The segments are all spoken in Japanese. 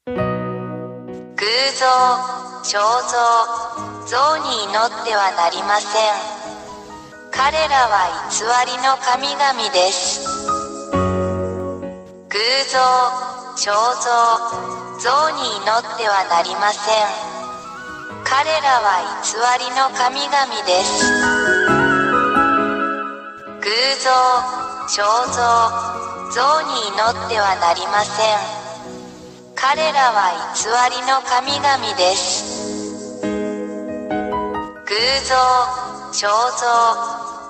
偶像、肖像、像に祈ってはなりません。彼らは偽りの神々です。偶像、肖像、像に祈ってはなりません。彼らは偽りの神々です。偶像、肖像、像に祈ってはなりません。彼らは偽りの神々です。偶像、肖像、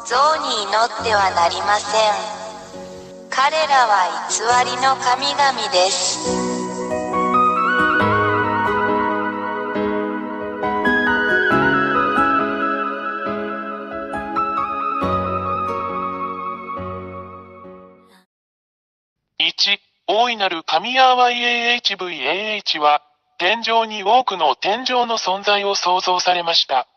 像に祈ってはなりません。彼らは偽りの神々です。1、大いなる神ヤーワ YAHVAH は、天上に多くの天上の存在を創造されました。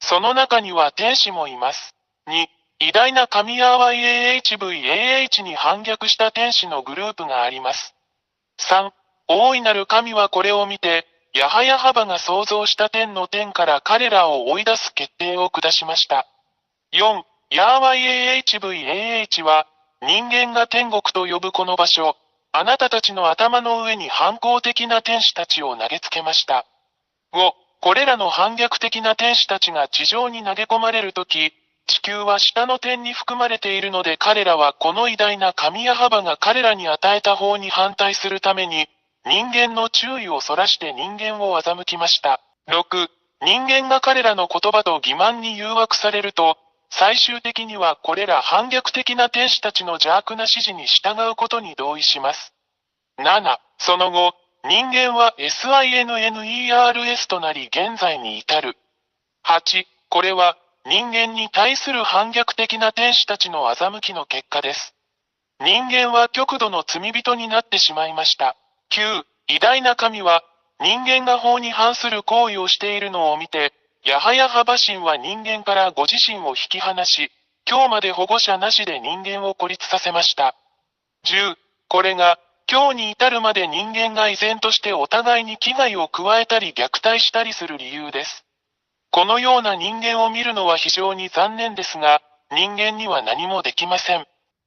その中には天使もいます。2、偉大な神ヤーワ YAHVAH に反逆した天使のグループがあります。3、大いなる神はこれを見て、ヤハヤハバが創造した天の天から彼らを追い出す決定を下しました。4、ヤーワ YAHVAH は、人間が天国と呼ぶこの場所、あなたたちの頭の上に反抗的な天使たちを投げつけました。5、これらの反逆的な天使たちが地上に投げ込まれるとき、地球は下の点に含まれているので彼らはこの偉大な神ヤハバが彼らに与えた方に反対するために、人間の注意をそらして人間を欺きました。6、人間が彼らの言葉と欺瞞に誘惑されると、最終的にはこれら反逆的な天使たちの邪悪な指示に従うことに同意します。7、その後、人間は SINNERS となり現在に至る。8、これは人間に対する反逆的な天使たちの欺きの結果です。人間は極度の罪人になってしまいました。9、偉大な神は人間が法に反する行為をしているのを見て、ヤハヤハバ神は人間からご自身を引き離し、今日まで保護者なしで人間を孤立させました。10、これが、今日に至るまで人間が依然としてお互いに危害を加えたり虐待したりする理由です。このような人間を見るのは非常に残念ですが、人間には何もできません。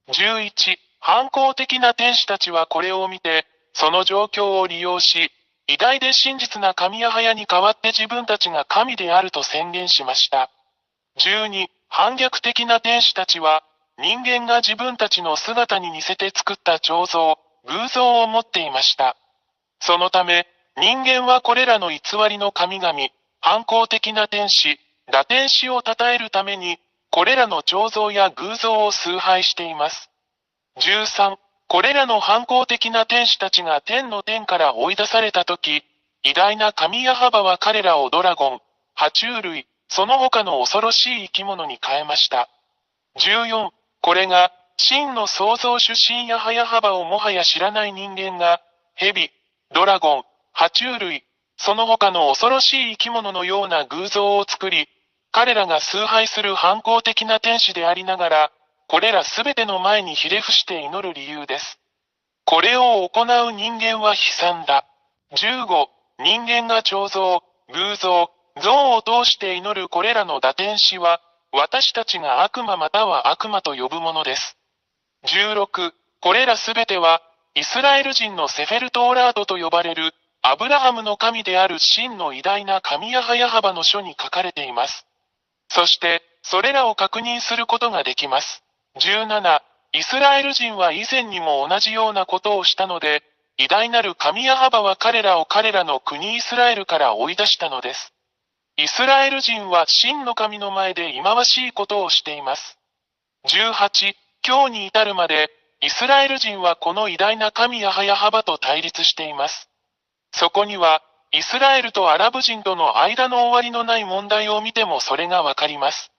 11、反抗的な天使たちはこれを見て、その状況を利用し、偉大で真実な神ヤハヤに代わって自分たちが神であると宣言しました。12、反逆的な天使たちは、人間が自分たちの姿に似せて作った彫像、偶像を持っていました。そのため、人間はこれらの偽りの神々、反抗的な天使、堕天使を称えるために、これらの彫像や偶像を崇拝しています。13、これらの反抗的な天使たちが天の天から追い出されたとき、偉大な神ヤハバは彼らをドラゴン、爬虫類、その他の恐ろしい生き物に変えました。14、これが、真の創造主神ヤハヤハバをもはや知らない人間が、蛇、ドラゴン、爬虫類、その他の恐ろしい生き物のような偶像を作り、彼らが崇拝する反抗的な天使でありながら、これらすべての前にひれ伏して祈る理由です。これを行う人間は悲惨だ。15、人間が彫像、偶像、像を通して祈るこれらの堕天使は、私たちが悪魔または悪魔と呼ぶものです。16、これらすべては、イスラエル人のセフェルトーラードと呼ばれる、アブラハムの神である真の偉大な神ヤハヤハバの書に書かれています。そして、それらを確認することができます。17、イスラエル人は以前にも同じようなことをしたので、偉大なる神ヤハバは彼らを彼らの国イスラエルから追い出したのです。イスラエル人は真の神の前で忌まわしいことをしています。18、今日に至るまで、イスラエル人はこの偉大な神ヤハヤハバと対立しています。そこには、イスラエルとアラブ人との間の終わりのない問題を見てもそれがわかります。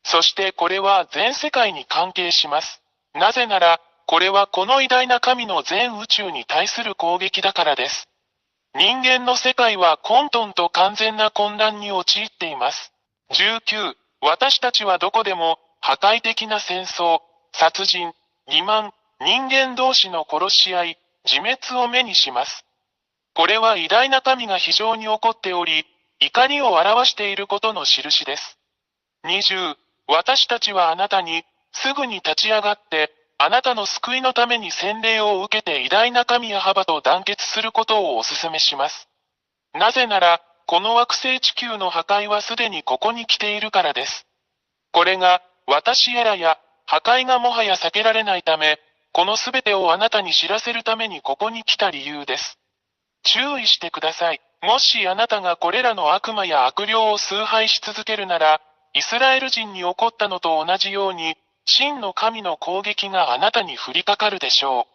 そしてこれは全世界に関係します。なぜなら、これはこの偉大な神の全宇宙に対する攻撃だからです。人間の世界は混沌と完全な混乱に陥っています。19、私たちはどこでも破壊的な戦争、殺人、欺瞞、人間同士の殺し合い、自滅を目にします。これは偉大な神が非常に怒っており、怒りを表していることの印です。20、私たちはあなたに、すぐに立ち上がって、あなたの救いのために洗礼を受けて偉大な神ヤハバと団結することをお勧めします。なぜなら、この惑星地球の破壊はすでにここに来ているからです。これが、私エラや、破壊がもはや避けられないため、このすべてをあなたに知らせるためにここに来た理由です。注意してください。もしあなたがこれらの悪魔や悪霊を崇拝し続けるなら、イスラエル人に起こったのと同じように、真の神の攻撃があなたに降りかかるでしょ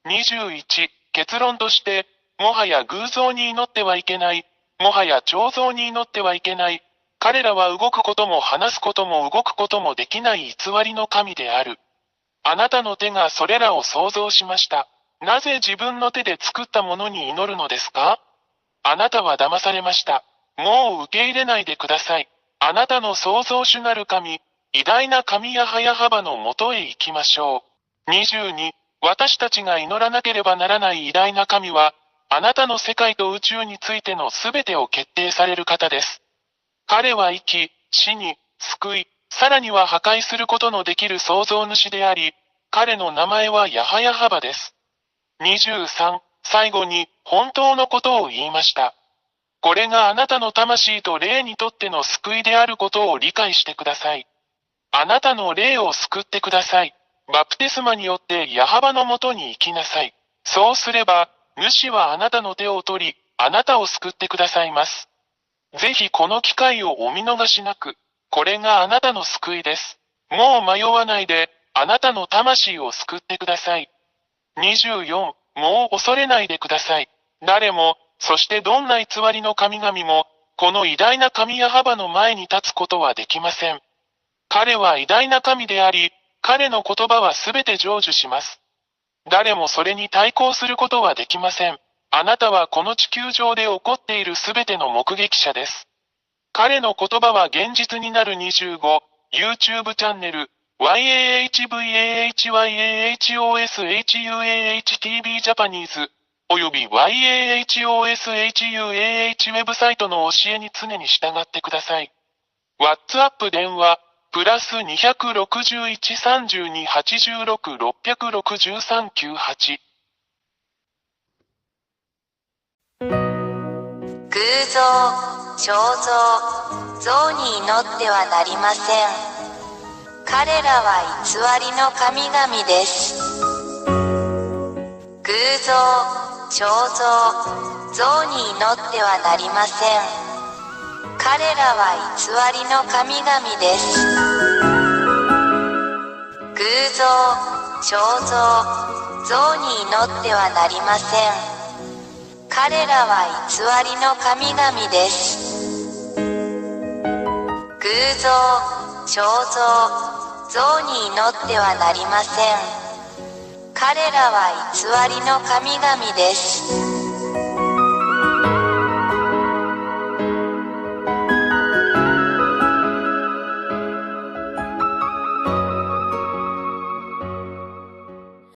う。21、結論として、もはや偶像に祈ってはいけない、もはや彫像に祈ってはいけない、彼らは動くことも話すことも動くこともできない偽りの神である。あなたの手がそれらを創造しました。なぜ自分の手で作ったものに祈るのですか？あなたは騙されました。もう受け入れないでください。あなたの創造主なる神、偉大な神ヤハヤハバのもとへ行きましょう。22、私たちが祈らなければならない偉大な神は、あなたの世界と宇宙についてのすべてを決定される方です。彼は生き、死に、救い、さらには破壊することのできる創造主であり、彼の名前はヤハヤハバです。23、最後に、本当のことを言いました。これがあなたの魂と霊にとっての救いであることを理解してください。あなたの霊を救ってください。バプテスマによってヤハバのもとに行きなさい。そうすれば、主はあなたの手を取り、あなたを救ってくださいます。ぜひこの機会をお見逃しなく。これがあなたの救いです。もう迷わないで、あなたの魂を救ってください。24、もう恐れないでください。誰も、そしてどんな偽りの神々も、この偉大な神ヤハバの前に立つことはできません。彼は偉大な神であり、彼の言葉はすべて成就します。誰もそれに対抗することはできません。あなたはこの地球上で起こっているすべての目撃者です。彼の言葉は現実になる25、YouTube チャンネル、YAHVAHYAHOSHUAHTV ジャパニーズ、および YAHOSHUAH ウェブサイトの教えに常に従ってください。WhatsApp 電話、プラス261-32-86-663-98。偶像、彫像、像に祈ってはなりません。彼らは偽りの神々です。偶像、彫像、像に祈ってはなりません。彼らは偽りの神々です。偶像、彫像、像に祈ってはなりません。彼らは偽りの神々です。偶像、彫像、像に祈ってはなりません。彼らは偽りの神々です。